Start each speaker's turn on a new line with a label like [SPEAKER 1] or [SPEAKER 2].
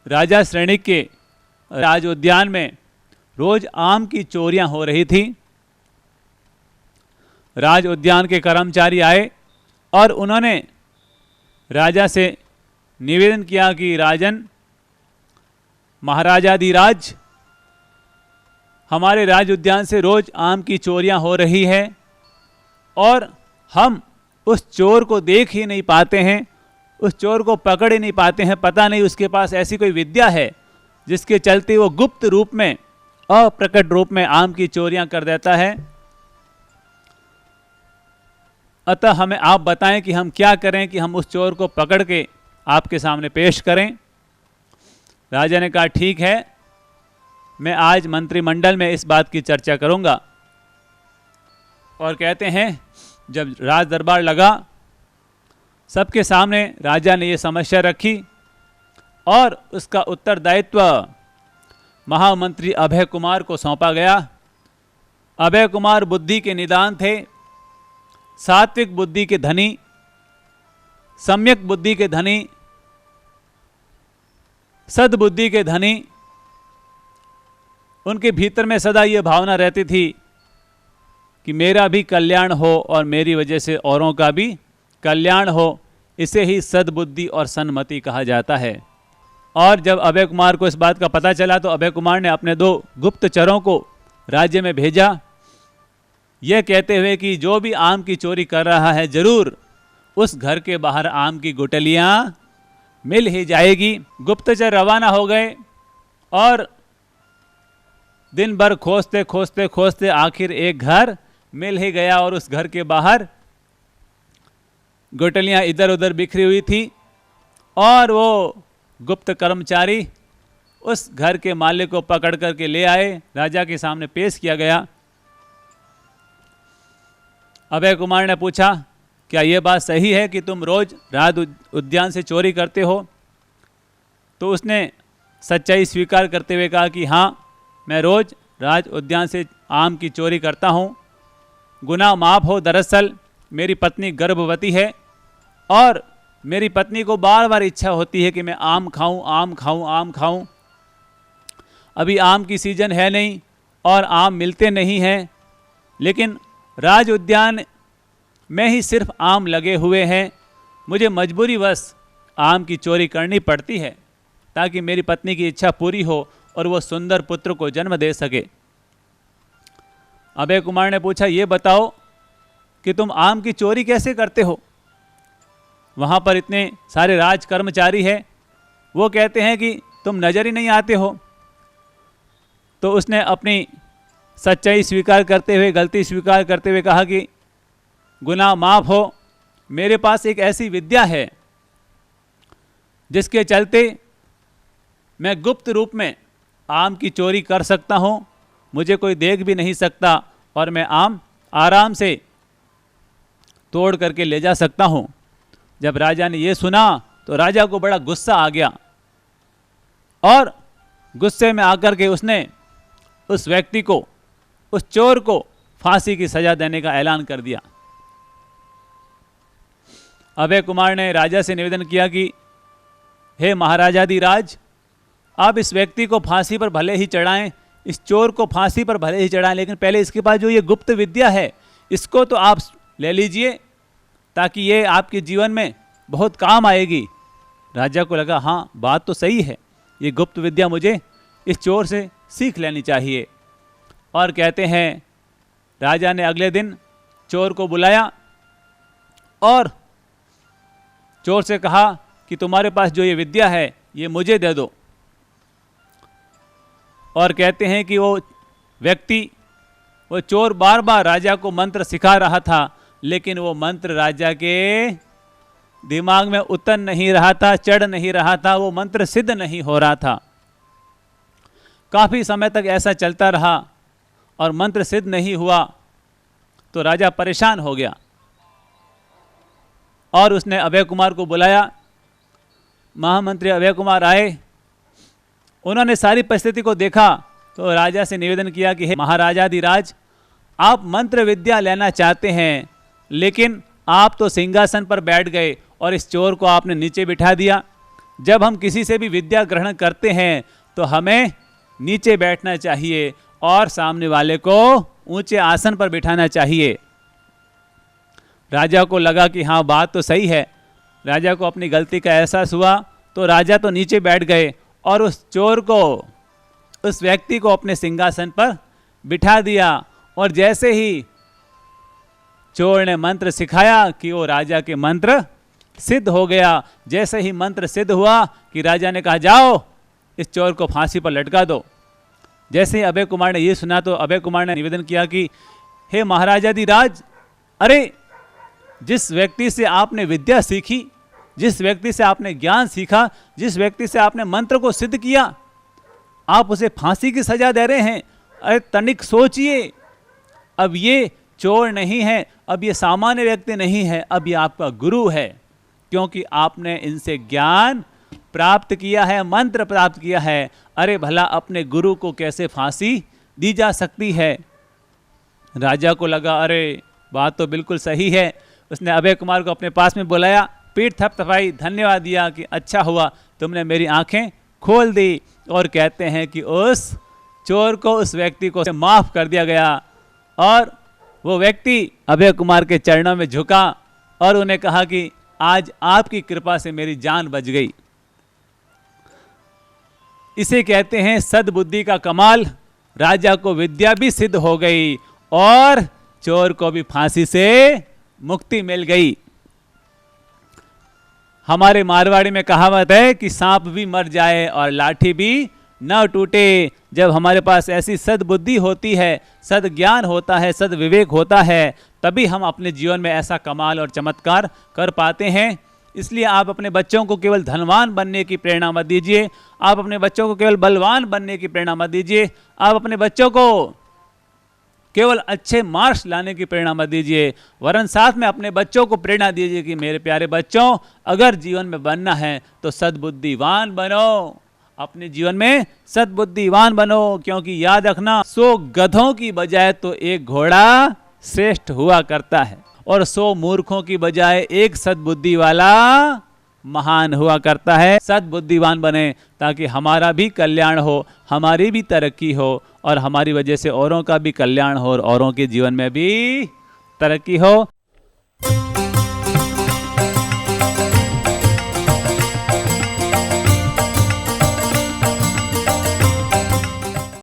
[SPEAKER 1] राजा श्रेणिक के राज उद्यान में रोज आम की चोरियां हो रही थी। राज उद्यान के कर्मचारी आए और उन्होंने राजा से निवेदन किया कि राजन, महाराजाधिराज, हमारे राज उद्यान से रोज आम की चोरियां हो रही है और हम उस चोर को देख ही नहीं पाते हैं, उस चोर को पकड़ ही नहीं पाते हैं। पता नहीं उसके पास ऐसी कोई विद्या है जिसके चलते वो गुप्त रूप में, अप्रकट रूप में आम की चोरियां कर देता है। अतः हमें आप बताएं कि हम क्या करें कि हम उस चोर को पकड़ के आपके सामने पेश करें। राजा ने कहा, ठीक है, मैं आज मंत्रिमंडल में इस बात की चर्चा करूंगा। और कहते हैं जब राज दरबार लगा, सबके सामने राजा ने ये समस्या रखी और उसका उत्तरदायित्व महामंत्री अभय कुमार को सौंपा गया। अभय कुमार बुद्धि के निदान थे, सात्विक बुद्धि के धनी, सम्यक बुद्धि के धनी, सद्बुद्धि के धनी। उनके भीतर में सदा ये भावना रहती थी कि मेरा भी कल्याण हो और मेरी वजह से औरों का भी कल्याण हो। इसे ही सद्बुद्धि और सन्मति कहा जाता है। और जब अभय कुमार को इस बात का पता चला तो अभय कुमार ने अपने 2 गुप्तचरों को राज्य में भेजा, यह कहते हुए कि जो भी आम की चोरी कर रहा है जरूर उस घर के बाहर आम की गुठलियां मिल ही जाएगी। गुप्तचर रवाना हो गए और दिन भर खोजते खोजते खोजते आखिर एक घर मिल ही गया और उस घर के बाहर गुठलियां इधर उधर बिखरी हुई थी और वो गुप्त कर्मचारी उस घर के मालिक को पकड़ करके ले आए, राजा के सामने पेश किया गया। अभय कुमार ने पूछा, क्या यह बात सही है कि तुम रोज राज उद्यान से चोरी करते हो? तो उसने सच्चाई स्वीकार करते हुए कहा कि हाँ, मैं रोज राज उद्यान से आम की चोरी करता हूँ। गुनाह माफ हो, दरअसल मेरी पत्नी गर्भवती है और मेरी पत्नी को बार बार इच्छा होती है कि मैं आम खाऊं, आम खाऊं, आम खाऊं। अभी आम की सीजन है नहीं और आम मिलते नहीं हैं, लेकिन राज उद्यान में ही सिर्फ आम लगे हुए हैं। मुझे मजबूरीवश आम की चोरी करनी पड़ती है ताकि मेरी पत्नी की इच्छा पूरी हो और वो सुंदर पुत्र को जन्म दे सके। अभय कुमार ने पूछा, ये बताओ कि तुम आम की चोरी कैसे करते हो? वहाँ पर इतने सारे राज कर्मचारी हैं, वो कहते हैं कि तुम नजर ही नहीं आते हो। तो उसने अपनी सच्चाई स्वीकार करते हुए, गलती स्वीकार करते हुए कहा कि गुनाह माफ हो, मेरे पास एक ऐसी विद्या है जिसके चलते मैं गुप्त रूप में आम की चोरी कर सकता हूँ। मुझे कोई देख भी नहीं सकता और मैं आम आराम से तोड़ करके ले जा सकता हूँ। जब राजा ने ये सुना तो राजा को बड़ा गुस्सा आ गया और गुस्से में आकर के उसने उस व्यक्ति को, उस चोर को फांसी की सजा देने का ऐलान कर दिया। अभय कुमार ने राजा से निवेदन किया कि हे महाराजाधिराज, आप इस व्यक्ति को फांसी पर भले ही चढ़ाएं, इस चोर को फांसी पर भले ही चढ़ाएं, लेकिन पहले इसके पास जो ये गुप्त विद्या है इसको तो आप ले लीजिए ताकि ये आपके जीवन में बहुत काम आएगी। राजा को लगा हाँ, बात तो सही है, ये गुप्त विद्या मुझे इस चोर से सीख लेनी चाहिए। और कहते हैं राजा ने अगले दिन चोर को बुलाया और चोर से कहा कि तुम्हारे पास जो ये विद्या है ये मुझे दे दो। और कहते हैं कि वो व्यक्ति, वो चोर बार बार राजा को मंत्र सिखा रहा था, लेकिन वो मंत्र राजा के दिमाग में उतर नहीं रहा था, चढ़ नहीं रहा था, वो मंत्र सिद्ध नहीं हो रहा था। काफ़ी समय तक ऐसा चलता रहा और मंत्र सिद्ध नहीं हुआ तो राजा परेशान हो गया और उसने अभय कुमार को बुलाया। महामंत्री अभय कुमार आए, उन्होंने सारी परिस्थिति को देखा तो राजा से निवेदन किया कि हे महाराजाधिराज, आप मंत्र विद्या लेना चाहते हैं, लेकिन आप तो सिंहासन पर बैठ गए और इस चोर को आपने नीचे बिठा दिया। जब हम किसी से भी विद्या ग्रहण करते हैं तो हमें नीचे बैठना चाहिए और सामने वाले को ऊंचे आसन पर बिठाना चाहिए। राजा को लगा कि हाँ बात तो सही है, राजा को अपनी गलती का एहसास हुआ, तो राजा तो नीचे बैठ गए और उस चोर को, उस व्यक्ति को अपने सिंहासन पर बिठा दिया। और जैसे ही चोर ने मंत्र सिखाया कि वो राजा के मंत्र सिद्ध हो गया। जैसे ही मंत्र सिद्ध हुआ कि राजा ने कहा जाओ इस चोर को फांसी पर लटका दो। जैसे ही अभय कुमार ने ये सुना तो अभय कुमार ने निवेदन किया कि हे महाराजाधिराज, अरे जिस व्यक्ति से आपने विद्या सीखी, जिस व्यक्ति से आपने ज्ञान सीखा, जिस व्यक्ति से आपने मंत्र को सिद्ध किया, आप उसे फांसी की सजा दे रहे हैं। अरे तनिक सोचिए, अब ये चोर नहीं है, अब ये सामान्य व्यक्ति नहीं है, अब ये आपका गुरु है, क्योंकि आपने इनसे ज्ञान प्राप्त किया है, मंत्र प्राप्त किया है। अरे भला अपने गुरु को कैसे फांसी दी जा सकती है। राजा को लगा अरे बात तो बिल्कुल सही है। उसने अभय कुमार को अपने पास में बुलाया, पीठ थपथपाई, धन्यवाद दिया कि अच्छा हुआ तुमने मेरी आंखें खोल दी। और कहते हैं कि उस चोर को, उस व्यक्ति को माफ कर दिया गया और वो व्यक्ति अभय कुमार के चरणों में झुका और उन्हें कहा कि आज आपकी कृपा से मेरी जान बच गई। इसे कहते हैं सद्बुद्धि का कमाल। राजा को विद्या भी सिद्ध हो गई और चोर को भी फांसी से मुक्ति मिल गई। हमारे मारवाड़ी में कहावत है कि सांप भी मर जाए और लाठी भी न टूटे। जब हमारे पास ऐसी सद्बुद्धि होती है, सद्ज्ञान होता है, सद्विवेक होता है, तभी हम अपने जीवन में ऐसा कमाल और चमत्कार कर पाते हैं। इसलिए आप अपने बच्चों को केवल धनवान बनने की प्रेरणा मत दीजिए, आप अपने बच्चों को केवल बलवान बनने की प्रेरणा मत दीजिए, आप अपने बच्चों को केवल अच्छे मार्क्स लाने की प्रेरणा मत दीजिए, वरन साथ में अपने बच्चों को प्रेरणा दीजिए कि मेरे प्यारे बच्चों, अगर जीवन में बनना है तो सद्बुद्धिवान बनो, अपने जीवन में सद्बुद्धिवान बनो। क्योंकि याद रखना, 100 गधों की बजाय तो एक घोड़ा श्रेष्ठ हुआ करता है और 100 मूर्खों की बजाय एक सद्बुद्धि वाला महान हुआ करता है। सद्बुद्धिवान बने ताकि हमारा भी कल्याण हो, हमारी भी तरक्की हो और हमारी वजह से औरों का भी कल्याण हो और औरों के जीवन में भी तरक्की हो।